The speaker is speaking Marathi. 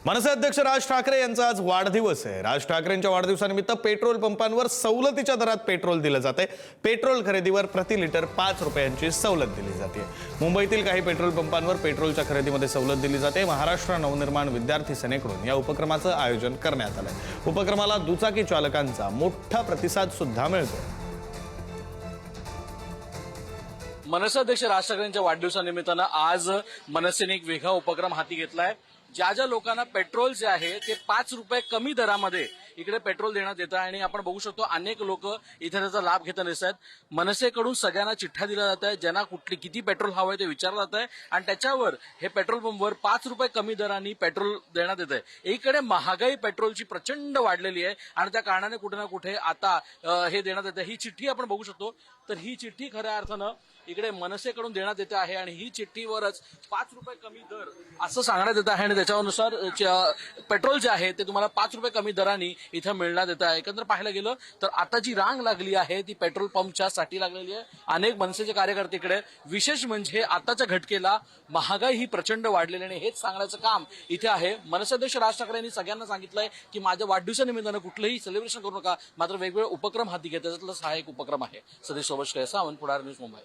मनसे अध्यक्ष राज ठाकरे यांचा आज वाढदिवस आहे। राज ठाकरेंच्या वाढदिवसानिमित्त पेट्रोल पंपांवर सवलतीच्या दरात पेट्रोल दिलं जाते। पेट्रोल खरेदीवर प्रति लिटर 5 रुपयांची सवलत दिली जाते। मुंबईतील काही पेट्रोल पंपांवर पेट्रोलच्या खरेदीमध्ये सवलत दिली जाते। महाराष्ट्र नवनिर्माण विद्यार्थी सेनेकडून या उपक्रमाचं आयोजन करण्यात आलंय। उपक्रमाला दुचाकी चालकांचा मोठा प्रतिसाद सुद्धा मिळतो। मनसे अध्यक्ष राज ठाकरेंच्या वाढदिवसानिमित्तानं आज मनसेने एक वेगळा उपक्रम हाती घेतलाय। ज्या लोकांना पेट्रोल जे आहे ते 5 रुपये कमी दरामध्ये इकडे पेट्रोल देण्यात येतं आणि आपण बघू शकतो अनेक लोक इथे त्याचा लाभ घेताना दिसत आहेत। मनसेकडून सगळ्यांना चिठ्ठ्या दिल्या जात आहेत, ज्यांना किती पेट्रोल हवंय ते विचारलं जात आहे आणि त्याच्यावर हे पेट्रोल पंपवर 5 रुपये कमी दराने पेट्रोल देण्यात येत आहे। एकीकडे महागाई पेट्रोलची प्रचंड वाढलेली आहे आणि त्या कारणाने कुठे ना कुठे आता हे देण्यात येतं। ही चिठ्ठी आपण बघू शकतो, तर ही चिठ्ठी खऱ्या अर्थानं इकडे मनसेकडून देण्यात येते आहे आणि ही चिठ्ठीवरच 5 रुपये कमी दर असं सांगण्यात येत आहे आणि त्याच्यानुसार पेट्रोल जे आहे ते तुम्हाला 5 रुपये कमी दराने इथं मिळण्यात येत आहे। एकंदर पाहायला गेलं तर आता जी रांग लागली आहे ती पेट्रोल पंपच्या साठी लागलेली आहे। अनेक मनसेचे कार्यकर्ते इकडे, विशेष म्हणजे आताच्या घटकेला महागाई ही प्रचंड वाढलेली आणि हेच सांगण्याचं काम इथे आहे। मनसे अध्यक्ष राज ठाकरे यांनी सगळ्यांना सांगितलंय की माझ्या वाढदिवसानिमित्तानं कुठलंही सेलिब्रेशन करू नका, मात्र वेगवेगळे उपक्रम हाती घ्या। त्याच्यातलाच हा एक उपक्रम आहे। सतीश सोबत सावंत, पुढारी न्यूज, मुंबई।